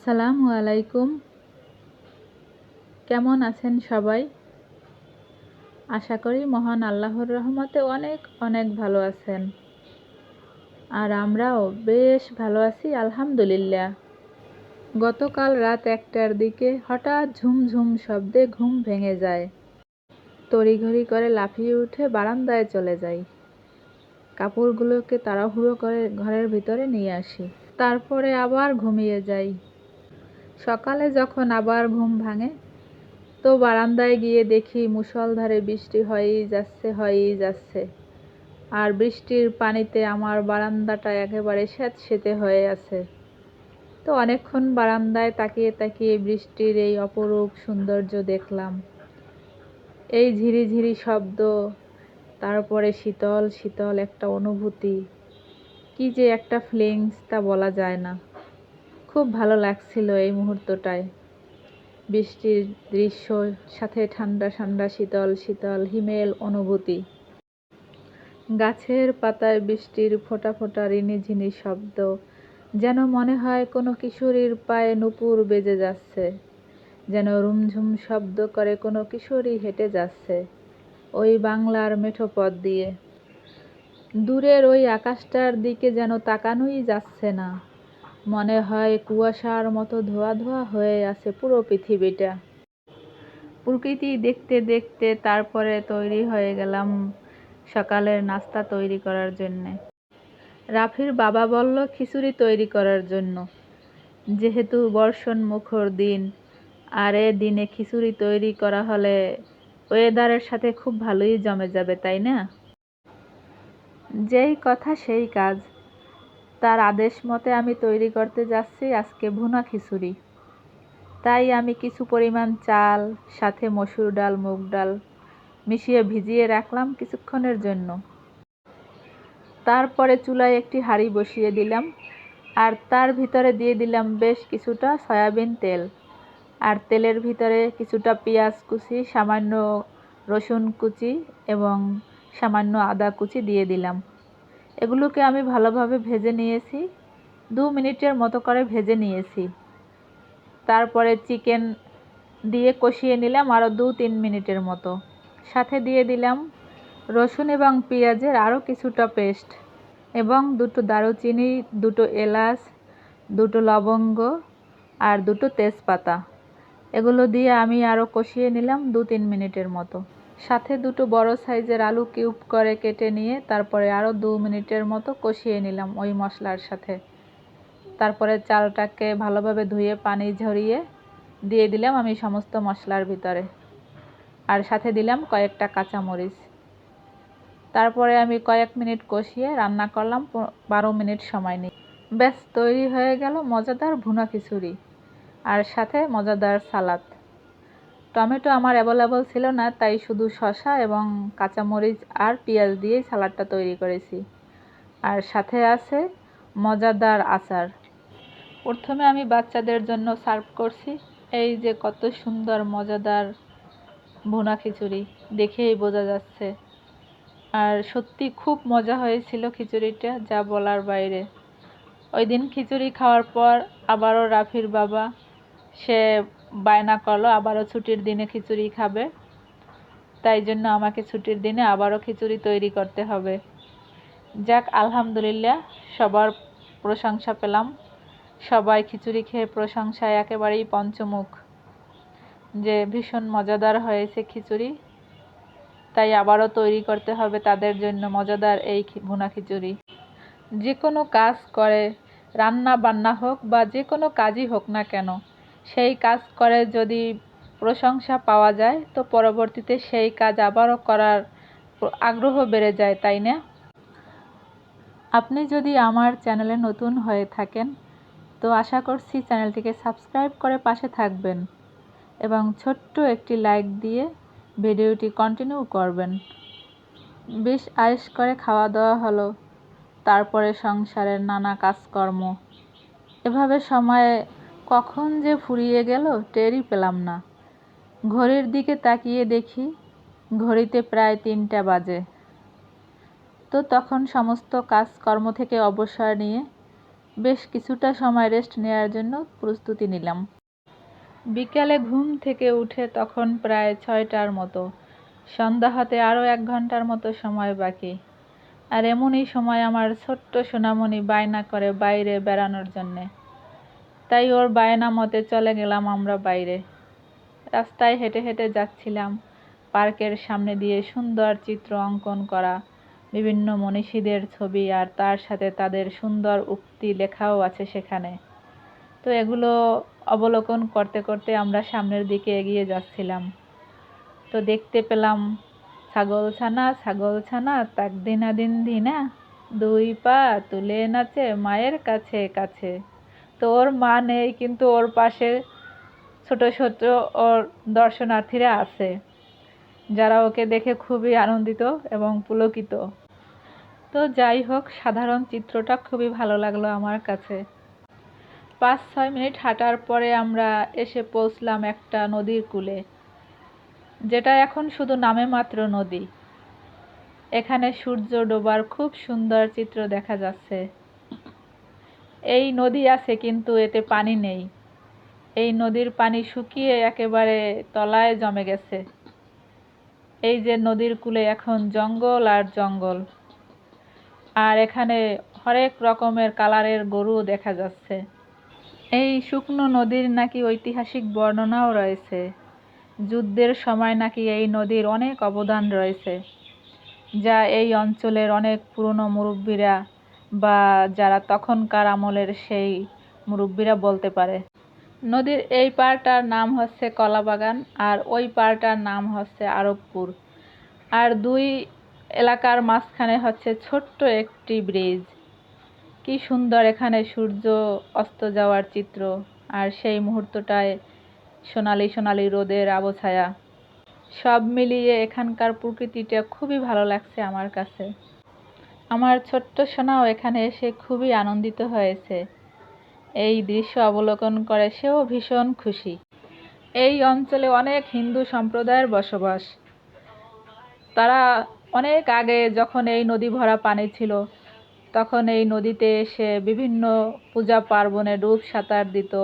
আসসালামু আলাইকুম। কেমন আছেন সবাই? আশা করি মহান আল্লাহর রহমতে অনেক অনেক ভালো আছেন। আর আমরাও বেশ ভালো আছি আলহামদুলিল্লাহ। গতকাল রাত 1টার দিকে হঠাৎ ঝুমঝুম শব্দে ঘুম ভেঙে যায়। তড়িঘড়ি করে লাফিয়ে উঠে বারান্দায় চলে যাই। কাপড়গুলোকে তাড়াহুড়ো করে ঘরের ভিতরে নিয়ে আসি। তারপরে আবার ঘুমিয়ে যাই। সকালে যখন আবার ঘুম ভাঙে তো বারান্দায় গিয়ে দেখি মুষলধারে বৃষ্টি হয়েই যাচ্ছে। আর বৃষ্টির পানিতে আমার বারান্দাটা একেবারে স্যাঁতসেঁতে হয়ে আছে। তো অনেকক্ষণ বারান্দায় তাকিয়ে তাকিয়ে বৃষ্টির এই অপরূপ সৌন্দর্য দেখলাম। এই ঝিরিঝিরি শব্দ, তারপরে শীতল শীতল একটা অনুভূতি, কি যে একটা ফিলিংস তা বলা যায় না। খুব ভালো লাগছিল এই মুহূর্তটায়। বৃষ্টির দৃশ্য, সাথে ঠান্ডা ঠান্ডা শীতল শীতল হিমেল অনুভূতি। গাছের পাতায় বৃষ্টির ফোঁটা ফোঁটা রিনিঝিনি শব্দ, যেন মনে হয় কোনো কিশোরীর পায়ে নূপুর বেজে যাচ্ছে, যেন রুমঝুম শব্দ করে কোনো কিশোরী হেঁটে যাচ্ছে ওই বাংলার মেঠো পথ দিয়ে। দূরের ওই আকাশটার দিকে যেন তাকানোই যাচ্ছে না, মনে হয় কুয়াশার মতো ধোয়া ধোয়া হয়ে আছে পুরো পৃথিবীটা। প্রকৃতি দেখতে দেখতে তারপরে তৈরি হয়ে গেলাম সকালের নাস্তা তৈরি করার জন্যে। রাফির বাবা বলল খিচুড়ি তৈরি করার জন্য, যেহেতু বর্ষণ মুখর দিন, আর এ দিনে খিচুড়ি তৈরি করা হলে ওয়েদারের সাথে খুব ভালোই জমে যাবে, তাই না? যেই কথা সেই কাজ। তার আদেশ মতে আমি তৈরি করতে যাচ্ছি আজকে ভুনা খিচুড়ি। তাই আমি কিছু পরিমাণ চাল, সাথে মসুর ডাল, মুগ ডাল মিশিয়ে ভিজিয়ে রাখলাম কিছুক্ষণের জন্য। তারপরে চুলায় একটি হাঁড়ি বসিয়ে দিলাম, আর তার ভিতরে দিয়ে দিলাম বেশ কিছুটা সয়াবিন তেল। আর তেলের ভিতরে কিছুটা পেঁয়াজ কুচি, সামান্য রসুন কুচি এবং সামান্য আদা কুচি দিয়ে দিলাম। এগুলোকে আমি ভালোভাবে ভেজে নিয়েছি, 2 মিনিটের মতো করে ভেজে নিয়েছি। তারপরে চিকেন দিয়ে কষিয়ে নিলাম আরও 2-3 মিনিটের মতো। সাথে দিয়ে দিলাম রসুন এবং পেঁয়াজের আরও কিছুটা পেস্ট, এবং 2টো দারুচিনি, 2টো এলাচ, 2টো লবঙ্গ আর 2টো তেজপাতা। এগুলো দিয়ে আমি আরও কষিয়ে নিলাম 2-3 মিনিটের মতো। সাথে 2টো বড় সাইজের আলু কিউব করে কেটে নিয়ে তারপরে আরও 2 মিনিটের মতো কষিয়ে নিলাম ওই মশলার সাথে। তারপরে চালটাকে ভালোভাবে ধুয়ে পানি ঝরিয়ে দিয়ে দিলাম আমি সমস্ত মশলার ভিতরে, আর সাথে দিলাম কয়েকটা কাঁচামরিচ। তারপরে আমি কয়েক মিনিট কষিয়ে রান্না করলাম, 12 মিনিট সময় নিয়ে। ব্যাস তৈরি হয়ে গেল মজাদার ভুনা খিচুড়ি, আর সাথে মজাদার সালাদ। টমেটো আমার অ্যাভেলেবল ছিল না, তাই শুধু শসা এবং কাঁচামরিচ আর পেঁয়াজ দিয়েই সালাদটা তৈরি করেছি। আর সাথে আছে মজাদার আচার। প্রথমে আমি বাচ্চাদের জন্য সার্ভ করছি। এই যে কত সুন্দর মজাদার ভুনা খিচুড়ি, দেখেই বোঝা যাচ্ছে। আর সত্যি খুব মজা হয়েছিল খিচুড়িটা, যা বলার বাইরে। ওই দিন খিচুড়ি খাওয়ার পর আবারও রাফির বাবা সে বায়না করলো আবারও ছুটির দিনে খিচুড়ি খাবে, তাই জন্য আমাকে ছুটির দিনে আবারও খিচুড়ি তৈরি করতে হবে। যাক, আলহামদুলিল্লাহ, সবার প্রশংসা পেলাম। সবাই খিচুড়ি খেয়ে প্রশংসায় একেবারেই পঞ্চমুখ, যে ভীষণ মজাদার হয়েছে খিচুড়ি। তাই আবারও তৈরি করতে হবে তাদের জন্য মজাদার এই ভুনা খিচুড়ি। যে কোনো কাজ করে, রান্না বান্না হোক বা যে কোনো কাজই হোক না কেন, সেই কাজ করে যদি প্রশংসা পাওয়া যায় তো পরবর্তীতে সেই কাজ আবারও করার আগ্রহ বেড়ে যায়, তাই না? আপনি যদি আমার চ্যানেলে নতুন হয়ে থাকেন তো আশা করছি চ্যানেলটিকে সাবস্ক্রাইব করে পাশে থাকবেন এবং ছোট্ট একটি লাইক দিয়ে ভিডিওটি কন্টিনিউ করবেন। বেশ আয়েশ করে খাওয়া দাওয়া হলো, তারপরে সংসারের নানা কাজকর্ম। এভাবে সময় কখন যে ফুরিয়ে গেল টেরই পেলাম না। ঘড়ির দিকে তাকিয়ে দেখি ঘড়িতে প্রায় 3টা বাজে। তো তখন সমস্ত কাজকর্ম থেকে অবসর নিয়ে বেশ কিছুটা সময় রেস্ট নেওয়ার জন্য প্রস্তুতি নিলাম। বিকালে ঘুম থেকে উঠে তখন প্রায় 6টার মতো। সন্ধ্যা হতে আরও 1 ঘন্টার মতো সময় বাকি। আর এমনই সময় আমার ছোট্ট সোনামণি বায়না করে বাইরে বেড়ানোর জন্যে। তাই ওর বায়না মতে চলে গেলাম আমরা বাইরে। রাস্তায় হেঁটে হেঁটে যাচ্ছিলাম। পার্কের সামনে দিয়ে সুন্দর চিত্র অঙ্কন করা বিভিন্ন মনীষীদের ছবি, আর তার সাথে তাদের সুন্দর উক্তি লেখাও আছে সেখানে। তো এগুলো অবলোকন করতে করতে আমরা সামনের দিকে এগিয়ে যাচ্ছিলাম। তো দেখতে পেলাম ছাগল ছানা তাক দিনা দিন দিনা, 2 পা তুলে নাচে মায়ের কাছে কাছে। তো ওর মা নেই, কিন্তু ওর পাশে ছোট ছোট ওর দর্শনার্থীরা আছে, যারা ওকে দেখে খুবই আনন্দিত এবং পুলকিত। তো যাই হোক, সাধারণ চিত্রটা খুবই ভালো লাগলো আমার কাছে। 5-6 মিনিট হাঁটার পরে আমরা এসে পৌঁছলাম একটা নদীর কূলে, যেটা এখন শুধু নামে মাত্র নদী। এখানে সূর্য ডোবার খুব সুন্দর চিত্র দেখা যাচ্ছে। এই নদী আছে কিন্তু এতে পানি নেই। এই নদীর পানি শুকিয়ে একেবারে তলায় জমে গেছে। এই যে নদীর কূলে এখন জঙ্গল আর জঙ্গল, আর এখানে হরেক রকমের কালারের গরু দেখা যাচ্ছে। এই শুকনো নদীর নাকি ঐতিহাসিক বর্ণনাও রয়েছে। যুদ্ধের সময় নাকি এই নদীর অনেক অবদান রয়েছে, যা এই অঞ্চলের অনেক পুরনো মুরব্বীরা বা যারা তখনকার আমলের সেই মুরব্বীরা বলতে পারে। নদীর এই পাড়টার নাম হচ্ছে কলাবাগান, আর ওই পাড়টার নাম হচ্ছে আরবপুর। আর 2 এলাকার মাঝখানে হচ্ছে ছোট্ট একটি ব্রিজ। কি সুন্দর এখানে সূর্য অস্ত যাওয়ার চিত্র, আর সেই মুহূর্তটায় সোনালি সোনালি রোদের আবছায়া। সব মিলিয়ে এখানকার প্রকৃতিটা খুবই ভালো লাগছে আমার কাছে। আমার ছোট্ট সোনাও এখানে এসে খুবই আনন্দিত হয়েছে। এই দৃশ্য অবলোকন করে সেও ভীষণ খুশি। এই অঞ্চলে অনেক হিন্দু সম্প্রদায়ের বসবাস। তারা অনেক আগে, যখন এই নদী ভরা পানি ছিল, তখন এই নদীতে এসে বিভিন্ন পূজা পার্বণে ডুব সাঁতার দিত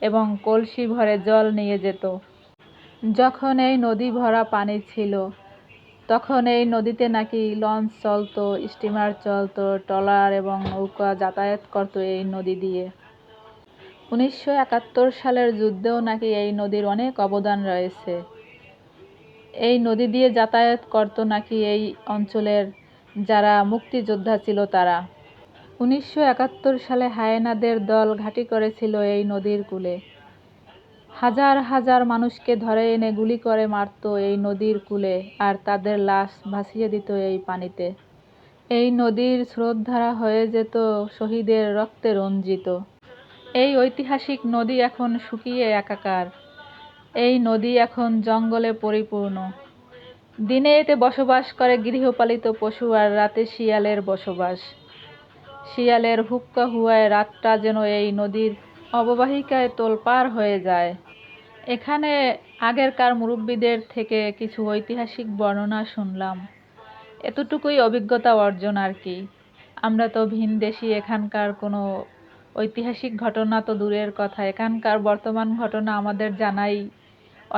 এবং কলসি ভরে জল নিয়ে যেত। যখন এই নদী ভরা পানি ছিল, তখন এই নদীতে নাকি লঞ্চ চলতো, স্টিমার চলতো, ট্রলার এবং নৌকা যাতায়াত করতো এই নদী দিয়ে। 1971 সালের যুদ্ধেও নাকি এই নদীর অনেক অবদান রয়েছে। এই নদী দিয়ে যাতায়াত করতো নাকি এই অঞ্চলের যারা মুক্তিযোদ্ধা ছিল তারা। 1971 সালে হায়েনাদের দল ঘাঁটি করেছিল এই নদীর কূলে। হাজার হাজার মানুষকে ধরে এনে গুলি করে মারত এই নদীর কূলে, আর তাদের লাশ ভাসিয়ে দিত এই পানিতে। এই নদীর স্রোতধারা হয়ে যেত শহীদের রক্তে রঞ্জিত। এই ঐতিহাসিক নদী এখন শুকিয়ে একাকার। এই নদী এখন জঙ্গলে পরিপূর্ণ। দিনে এতে বসবাস করে গৃহপালিত পশু, আর রাতে শিয়ালের বসবাস। শিয়ালের হুক্কা হুয়ায় রাতটা যেন এই নদীর অববাহিকায় তোলপাড় হয়ে যায়। এখানে আগেরকার মুরব্বীদের থেকে কিছু ঐতিহাসিক বর্ণনা শুনলাম। এতটুকুই অভিজ্ঞতা অর্জন আর কি। আমরা তো ভিনদেশী, এখানকার কোনো ঐতিহাসিক ঘটনা তো দূরের কথা, এখানকার বর্তমান ঘটনা আমাদের জানাই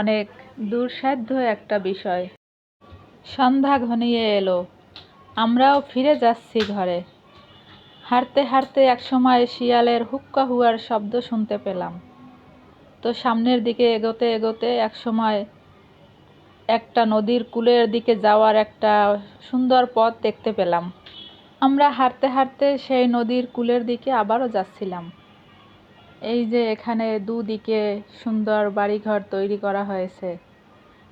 অনেক দুঃসাধ্য একটা বিষয়। সন্ধ্যা ঘনিয়ে এলো, আমরাও ফিরে যাচ্ছি ঘরে। হাঁটতে হাঁটতে একসময় শিয়ালের হুক্কা হুয়ার শব্দ শুনতে পেলাম। তো সামনের দিকে এগোতে এগোতে একসময় একটা নদীর কূলের দিকে যাওয়ার একটা সুন্দর পথ দেখতে পেলাম। আমরা হাঁটতে হাঁটতে সেই নদীর কূলের দিকে আবারও যাচ্ছিলাম। এই যে এখানে দুদিকে সুন্দর বাড়িঘর তৈরি করা হয়েছে,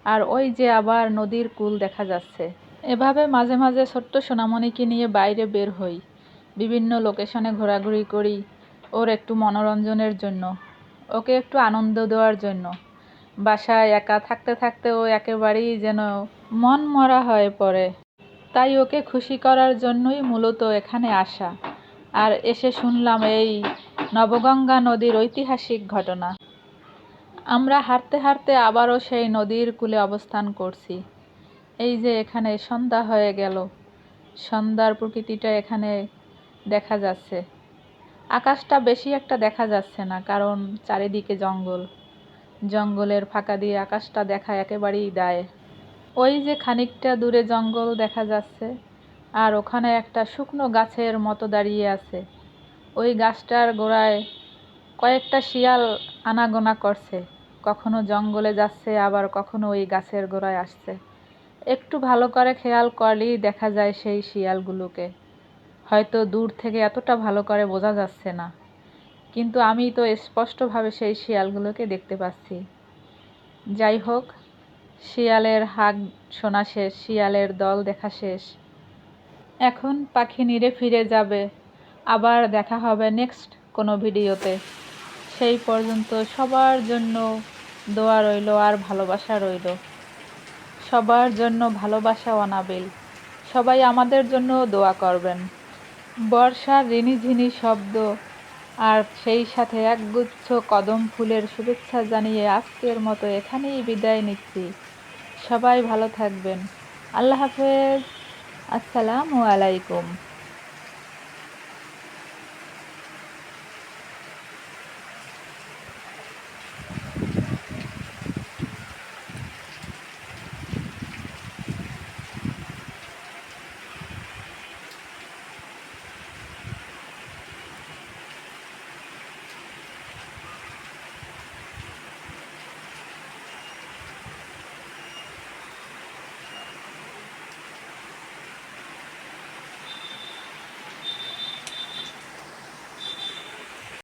আর ওই যে আবার নদীর কূল দেখা যাচ্ছে। এভাবে মাঝে মাঝে ছোট্ট সোনামণিকে নিয়ে বাইরে বের হই, বিভিন্ন লোকেশনে ঘোরাঘুরি করি ওর একটু মনোরঞ্জনের জন্য, ওকে একটু আনন্দ দেওয়ার জন্য। বাসায় একা থাকতে থাকতে ও একেবারেই যেন মন মরা হয়ে পড়ে। তাই ওকে খুশি করার জন্যই মূলত এখানে আসা। আর এসে শুনলাম এই নবগঙ্গা নদীর ঐতিহাসিক ঘটনা। আমরা হাঁটতে হাঁটতে আবারও সেই নদীর কূলে অবস্থান করছি। এই যে এখানে সন্ধ্যা হয়ে গেল, সন্ধ্যার প্রকৃতিটা এখানে দেখা যাচ্ছে। আকাশটা বেশি একটা দেখা যাচ্ছে না, কারণ চারিদিকে জঙ্গল। জঙ্গলের ফাঁকা দিয়ে আকাশটা দেখা একেবারেই দায়। ওই যে খানিকটা দূরে জঙ্গল দেখা যাচ্ছে, আর ওখানে একটা শুকনো গাছের মতো দাঁড়িয়ে আছে। ওই গাছটার গোড়ায় কয়েকটা শিয়াল আনাগোনা করছে, কখনো জঙ্গলে যাচ্ছে, আবার কখনো ওই গাছের গোড়ায় আসছে। একটু ভালো করে খেয়াল করলেই দেখা যায় সেই শিয়ালগুলোকে। হয়তো দূর থেকে এতটা ভালো করে বোঝা যাচ্ছে না, কিন্তু আমি তো স্পষ্টভাবে সেই শিয়ালগুলোকে দেখতে পাচ্ছি। যাই হোক, শিয়ালের হাঁক শোনা শেষ, শিয়ালের দল দেখা শেষ। এখন পাখি নিরে ফিরে যাবে। আবার দেখা হবে নেক্সট কোনো ভিডিওতে। সেই পর্যন্ত সবার জন্য দোয়া রইল আর ভালোবাসা রইল। সবার জন্য ভালোবাসা অনাবিল। সবাই আমাদের জন্য দোয়া করবেন। বর্ষার রিনিঝিনি শব্দ আর সেই সাথে একগুচ্ছ কদম ফুলের শুভেচ্ছা জানিয়ে আজকের মতো এখানেই বিদায় নিচ্ছি। সবাই ভালো থাকবেন। আল্লাহ হাফেজ। আসসালামু আলাইকুম।